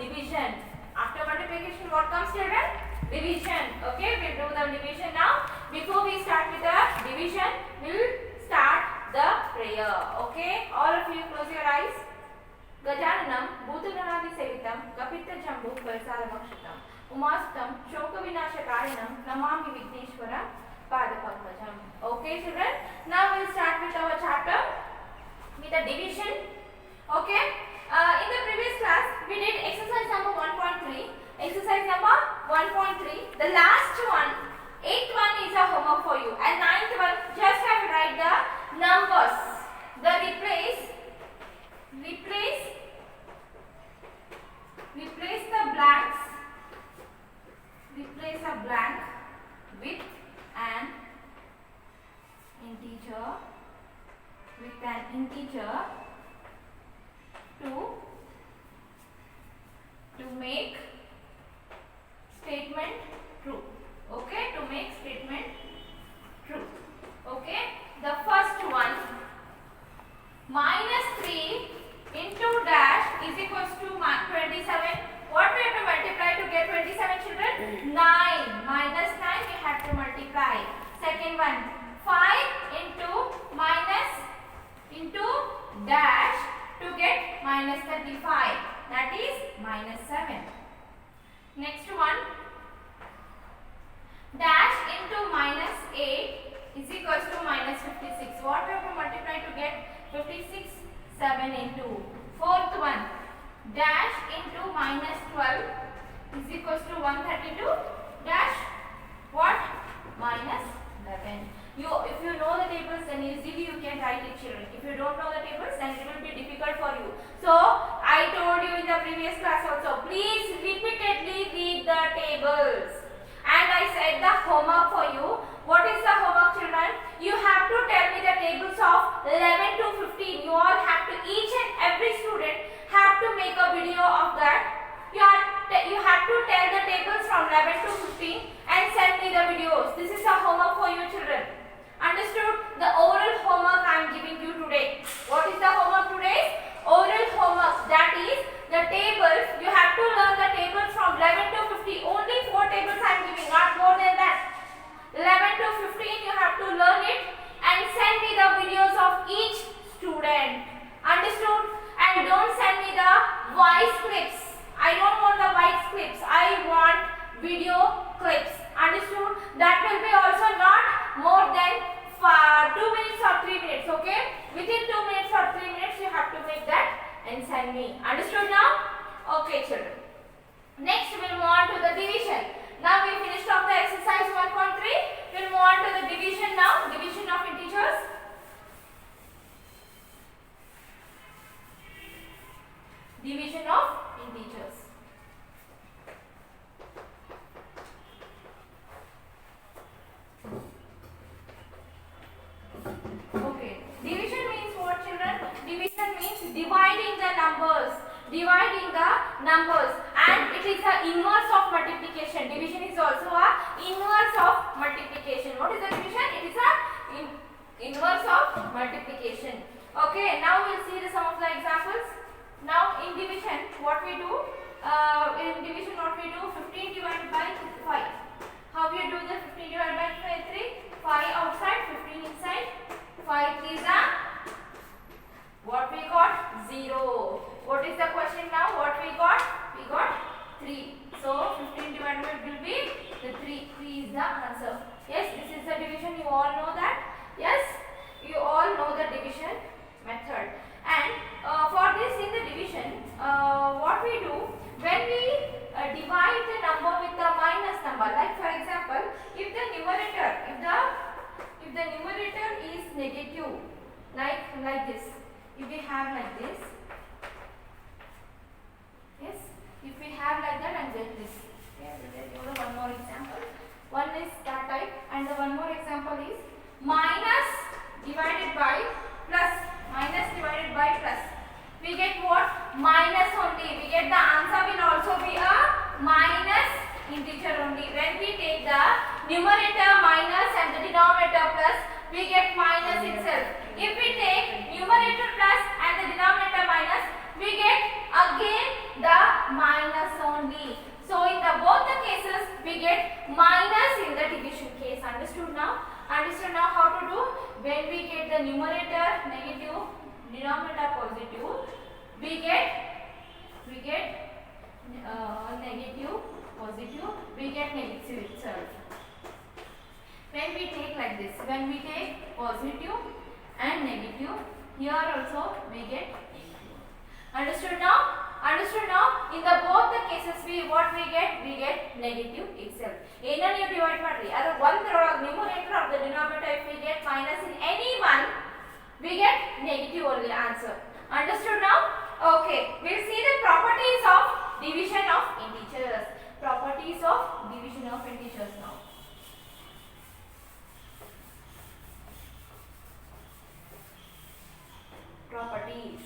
division. After multiplication, what comes, children? Division. Okay, we'll do the division now. Before we start with the division, we'll start the prayer. Okay, all of you close your eyes. गजाननं भूतगणादिसेवितं कपित्थजम्बू फलसारभक्षितं उमासुतं शोकविनाशकारिणं Namami विघ्नेश्वरं पादपद्मजम्. Okay, children, now we'll start with our chapter with the division. Okay, in the previous class we did exercise number 1.3. Exercise number 1.3, the last one, 8th one is a homework for you, and 9th one just have to write the numbers. The replace the blanks, replace a blank with an integer, to make statement true. Okay, to make statement true. Okay, the first one, minus 3 into dash is equals to 27. What we have to multiply to get 27, children? 9. Minus 9 we have to multiply. Second one, 5 into dash to get minus 35. That is minus 7. Next one, dash into minus 8 is equals to minus 56. What we have to multiply to get 56? 7 into. Fourth one, dash into minus 12 is equals to 132 dash what? Minus 11. If you know the tables, then easily you can write it, children. If you don't know the tables, then it will be difficult for you. So I told you in the previous class also, please repeatedly read the tables. And I said the homework for you. What is the homework, children? You have to tell me the tables of 11 to 15. You all have to, each and every student have to make a video of that. You have to tell the tables from 11 to 15 and send me the videos. This is a homework for you, children. Understood? The oral homework I am giving you today. What is the homework today? Oral homework. That is the tables. You have to learn the tables from 11 to 50. Only 4 tables I am giving, not more than that. 11 to 15 you have to learn it and send me the videos of each student. Understood? And don't send me the voice clips. I don't want the voice clips. I want video clips. Understood? That will be also not more than 2 minutes or 3 minutes. Okay? Within 2 minutes or 3 minutes you have to make that and send me. Understood now? Okay, children. Next we'll move on to the division. Now we finished off the exercise 1.3. We'll move on to the division now. Division of integers. Division of integers. Okay. Division means what, children? Division means dividing the numbers. And it is the inverse of multiplication. Division is also a inverse of multiplication. What is the division? It is a inverse of multiplication. Okay, now we'll see some of the examples. Now in division, what we do? 15 divided by 5. How you do the 15 divided by 3? 5 outside, 15 inside. 5 is a, what we got? 0. What is the question now? What we got? We got 3. So 15 divided by will be the 3. 3 is the answer. Yes, this is the division. You all know that. Yes, you all know the division method. And for this in the division, what we do when we divide the number with the minus number. Like for example, if the numerator is negative, like this. If we have like this. Yes, if we have like that and then this. Okay, we will give one more example. One is that type, and the one more example is minus divided by plus. Minus divided by plus. We get what? Minus only. We get the answer will also be a minus integer only. When we take the numerator minus and the denominator plus, we get minus itself. If we take numerator plus and the denominator minus, we get again the minus. also we get negative. Understood now? Understood now? In the both the cases what we get negative itself. ಏನನ್ನ ನೀವು divide ಮಾಡ್ರಿ ಅದು ಒಂದರೊಳಗೆ numerator of the denominator if we get minus in any one we get negative only answer. Understood now? Okay, we'll see the properties of division of integers. Properties of division of integers now. Properties.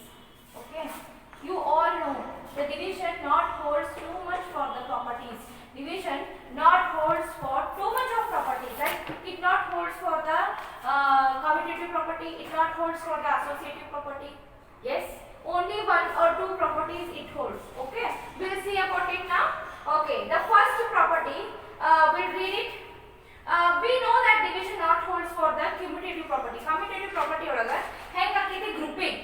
Okay, you all know the division not holds too much for the properties. Division not holds for too much of properties, right? It not holds for the commutative property, it not holds for the associative property. Yes, only one or two properties it holds. Okay, we'll see about it now. Okay, the first property, we'll read it. We know that division not holds for the commutative property. Commutative property olaga henge akiti grouping.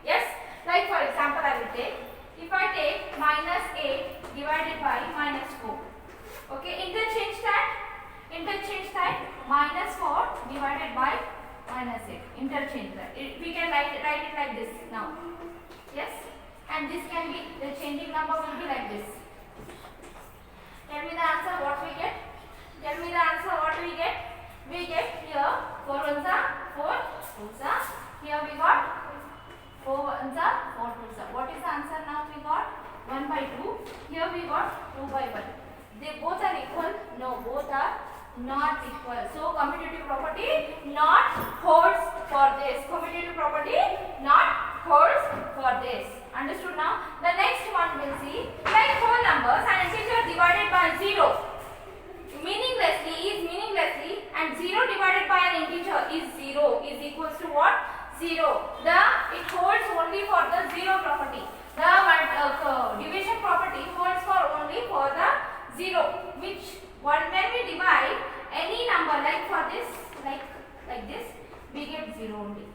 Yes, like for example I will take, if I take minus 8 divided by minus 4. Okay, interchange that minus 4 divided by minus 8. Interchange that. We can write it like this now. Yes, and this can be, the changing number will be like this. Tell me the answer what we get. Tell me the answer what we get. We get here 4 ones are 4 twos are. Here we got 4 ones are 4 twos are. What is the answer now? We got 1 by 2. Here we got 2 by 1. They both are equal? No, both are not equal. So commutative property not holds for this. Commutative property not holds for this. Understood now? The next one we'll see, like whole numbers and integer divided by 0. Meaninglessly and 0 divided by an integer is 0 is equals to what? 0. It holds only for the 0 property. The division property holds for only for the 0, which when we divide any number like for this, like this, we get 0 only.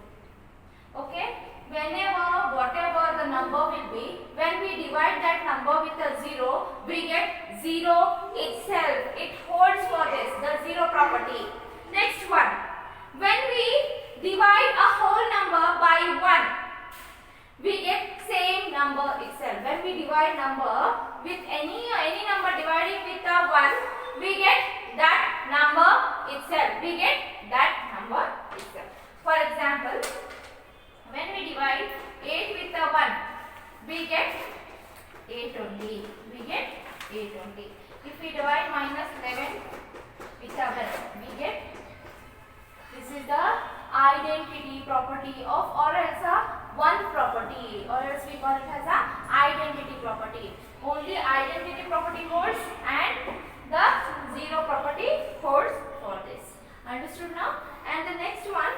Okay, whatever the number will be, when we divide that number with a 0, we get 0 itself. It holds for this, the 0 property. Next one, when we divide a whole number by 1, we get same number itself. When we divide number with any number dividing with a 1, we get that number itself. We get that number itself. For example, when we divide 8 with a 1, we get 8 only. We get 8 only. If we divide minus 11 with a 1, we get, this is the identity property of, or else a 1 property, or else we call it as a identity property. Only identity property holds and the 0 property holds for this. Understood now? And the next one,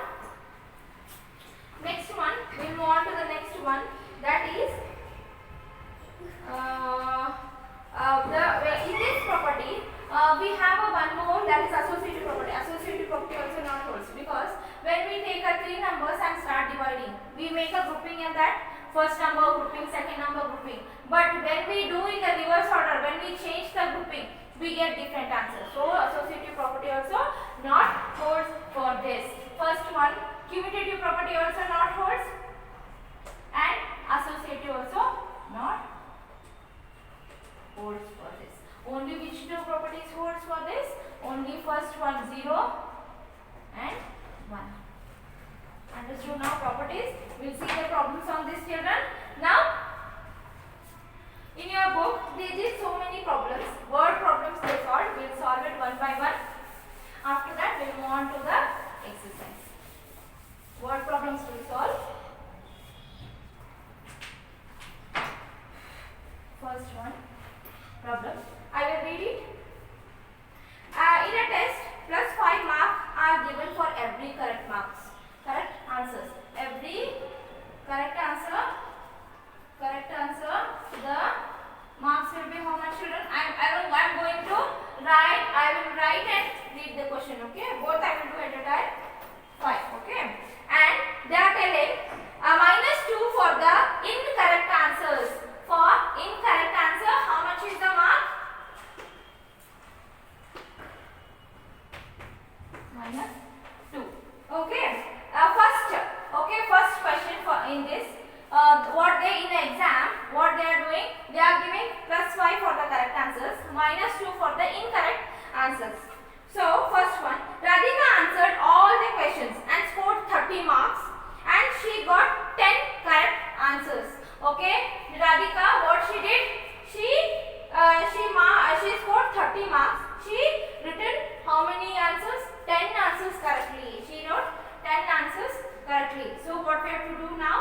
we'll move on to the next one, that is in this property we have a one more, that is associative property. Associative property also not holds, because when we take a 3 numbers and start dividing, we make a grouping in that, first number grouping, second number grouping. But when we do in the reverse order, when we change the grouping, we get different answers. So associative property also not holds for this. First one, commutative property also not holds, and associative also not holds for this. Only which two properties holds for this? Only first one, 0 and 1. Understood now properties? We'll see the problems on this, children. Now, in your book, they did so many problems. Word problems they solved. We'll solve it one by one. After that, we'll move on to the exercise. Word problems we'll solve. First one, problem. I will read it. In a test, plus 5 marks are given for every correct answers. Every correct answer, the marks will be how much, children? I'm going to write. I will write and read the question. Okay, both I will do at a time. 5. Okay, and they are telling -2 for the incorrect answers. For incorrect answer, how much is the mark? -2. Okay. First question for in this. what they in the exam, what they are doing, they are giving +5 for the correct answers, -2 for the incorrect answers. So first one, Radhika answered all the questions and scored 30 marks and she got 10 correct answers. Okay, Radhika, what she did, she scored 30 marks. She written how many answers? 10 answers correctly. She wrote 10 answers correctly. So what we have to do now?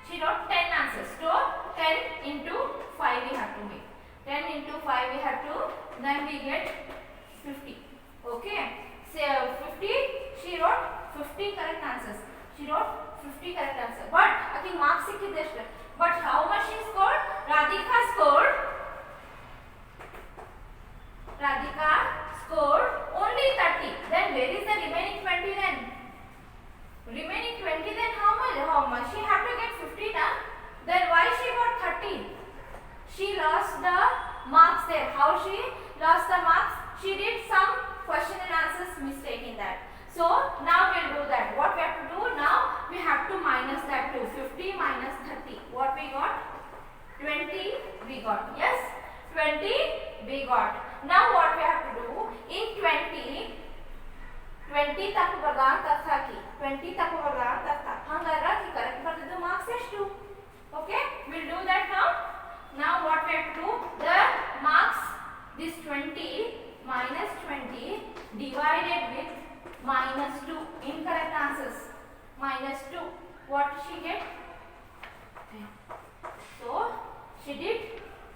She wrote 10 answers. So 10 into 5 we have to make. 10 into 5 we have to, then we get 50. Okay. So 50, she wrote 50 correct answers. She wrote 50 correct answers. But I think marks sikkide. But how much she scored? Radhika scored only 30. Then where is the remaining 20 then? Remaining 20 then how much? She have to get 50 now. Then why she got 30? She lost the marks there. How she lost the marks? She did some question and answers mistake in that. So now we'll do that. What we have to do now? We have to minus that too. 50 minus 30. What we got? 20 we got. Yes? 20 we got. Now what we have to do? In 20 ತಪ್ಪು ಬರ್ದಾ ಅಂತ ಅರ್ಥ ಹಾಕಿ. 20 ತಪ್ಪು ಬರ್ದಾ ಅಂತ ಅರ್ಥ. ಹಂಗಾದ್ರೆ ಈ correct ಬರ್ದಿದ್ದು marks ಎಷ್ಟು? Okay? We'll do that now. Now what we have to do? The marks, this 20 minus 20 divided with -2. Incorrect answers. -2. What did she get? 10. So she did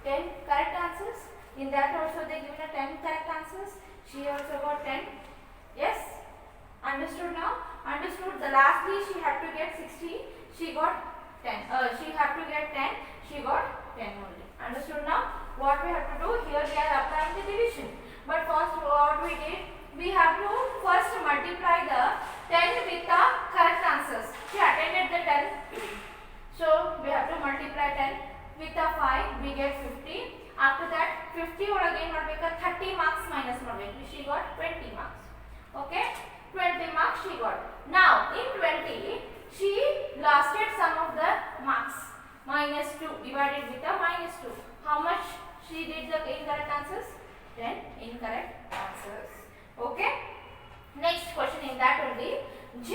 10 correct answers. In that also they given a 10 correct answers. She also got 10. Yes? Understood now? Understood. The lastly she had to get 60. She got 10. She had to get 10. She got 10 only. Understood now? What we have to do? Here we are applying the division. But first what we did? We have to first multiply the 10 with the correct answers. She attended the 10. So we have to multiply 10 with the 5. We get 50. After that 50 or again ಮಾಡಬೇಕು 30 marks minus ಮಾಡಬೇಕು. She got 20 marks. Okay? 20 marks she got. Now in 20 she losted some of the marks. -2 divided with the -2. How much she did the incorrect answers? 10 incorrect answers. Okay? Next question in that only. J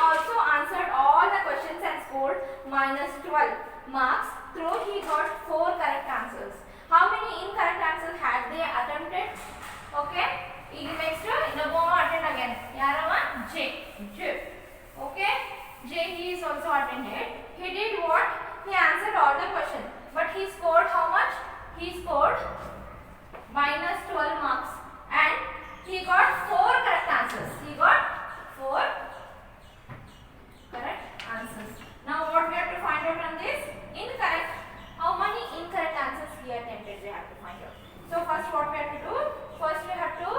also answered all the questions and scored -12 marks. Though he got 4 correct answers. How many incorrect answers had they attempted? Okay? Next, go attend again. Yarava? J. Okay? J, he is also attended. He did what? He answered all the questions. But he scored how much? He scored -12 marks. And he got 4 correct answers. He got 4 correct answers. Now what we have to find out on this? Incorrect. How many incorrect answers he attempted? We have to find out. So first what we have to do? First we have to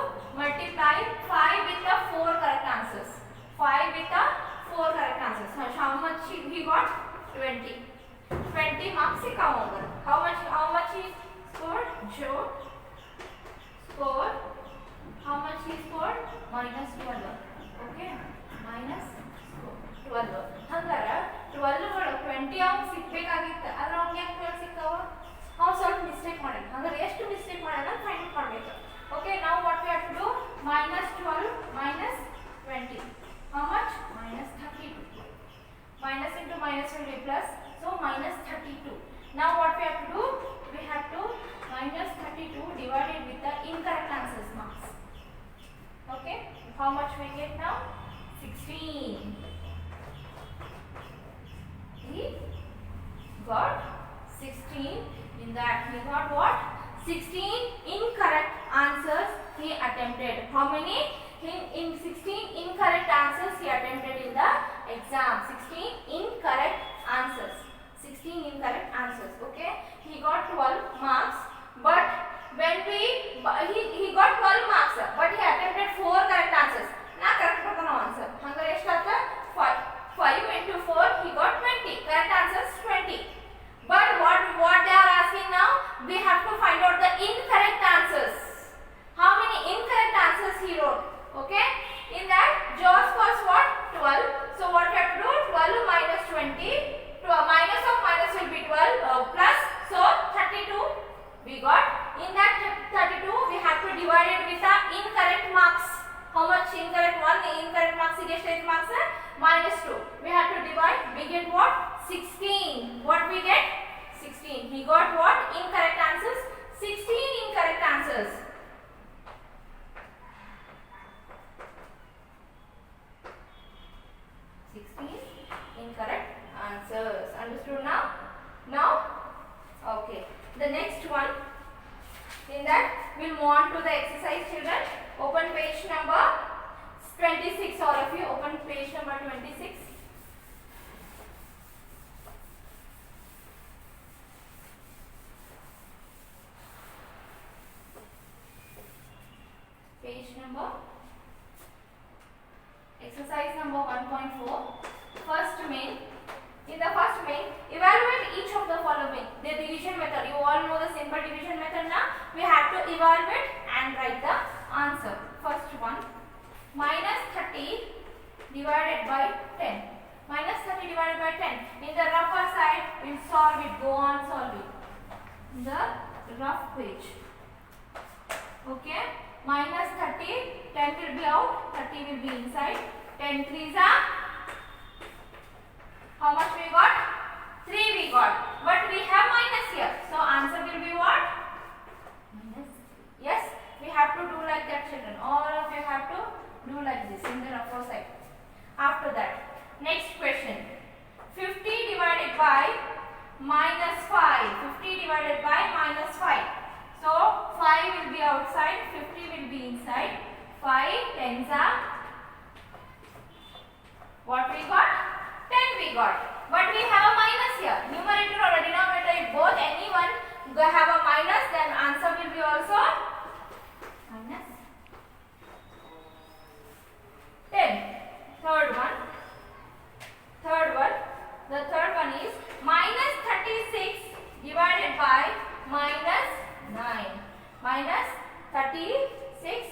multiply 5 with the 4 correct answers. 5 with the 4 correct answers. So how much he got? 20. 20 marks he come over. How much he scored? Joe scored. How much he scored? -12. Okay? -12. ಹಂಗಾರೆ 12 ಗಳು 20 ಅವ್ನು ಸಿಕ್ಬೇಕಾಗಿತ್ತು. ಆದ್ರೆ ಅವ್ನಿಗೆ ಯಾಕೆ 12 ಸಿಕ್ಕಾವ? ಅವ್ನು ಸ್ವಲ್ಪ mistake ಮಾಡ್ಯಾನ. ಹಂಗಾರೆ ಎಷ್ಟು ಮಿಸ್ಟೇಕ್ ಮಾಡ್ಯಾನ ಫೈಂಡ್ ಔಟ್ ಮಾಡಬೇಕು. Okay, now what we have to do? -12 minus 20. How much? -32. Minus into minus will be plus. So -32. Now what we have to do? We have to -32 divided with the incorrect answers marks. Okay? How much we get now? 16. He got 16. In that he got what? 16 incorrect answers he attempted. How many? In 16 incorrect answers he attempted in the exam. 16 incorrect answers. 16 incorrect answers. Okay? He got 12 marks. But when he got 12 marks, but he attempted 4 correct answers. Now correct answer. Hangare eshtata? 5. 5 into 4 he got 20. Correct answers 20. But what they are asking now? We have to find out the incorrect answers. How many incorrect answers he wrote? Okay? In that, Joe scores what? 12. So what we have to do? 12 We get what? 16. What we get? 16. He got what? Incorrect answers? 16 incorrect answers. Incorrect answers. Understood now? Now? Okay. The next one. In that, we'll move on to the exercise, children. Open page number 26. All of you, open page number 26. Page number. Exercise number 1.4. First main. In the first main, evaluate each of the following. The division method. You all know the simple division method now. We have to evaluate and write the answer. First one. Minus 30 divided by 10. Minus 30 divided by 10. In the rougher side, we will solve it. Go on solve it. In the rough page. Okay. Minus 30. 10 will be out. 30 will be inside. 10 threes are. How much we got? 3 we got. But we have minus here. So answer will be what? Minus 3. Yes, we have to do like that, children. All of you have to do like this in the rougher side. After that, next question. 50 divided by minus 5. 50 divided by minus 5. So 5 will be outside, 50 will be inside. 5 tens are. What we got? 10 we got, but we have a minus here. Numerator or denominator, if both anyone have a minus, then answer will be also minus 10. Third one. The third one is minus 36 divided by minus 9. Minus 36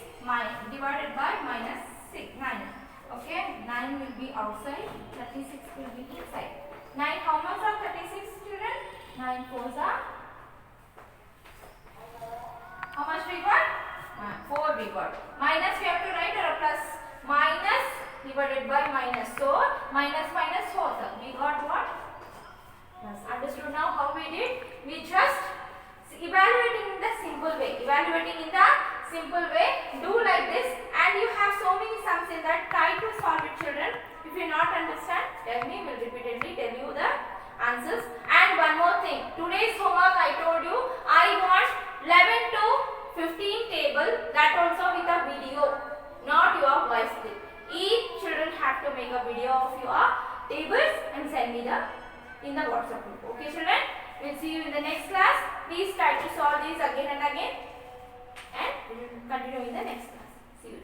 divided by minus 9. Okay, 9 will be outside, 36 will be inside. 9, how much are 36, children? 9 fours are. How much we got? 4 we got. Minus we have to write or a plus. Minus divided by minus. So, minus 4. We got what? Plus. Understood now how we did? We just evaluating in the simple way. Do like this, and you have so many sums in that. Try to solve it, children. If you not understand, tell me. Will repeatedly tell you the answers. And one more thing. Today's homework I told you, I want 11 to 15 table. That also with a video, not your voice clip. Each children have to make a video of your tables and send me in the WhatsApp group. Okay, children. We'll see you in the next class. Please try to solve these again and again. And we will continue in the next class. See you.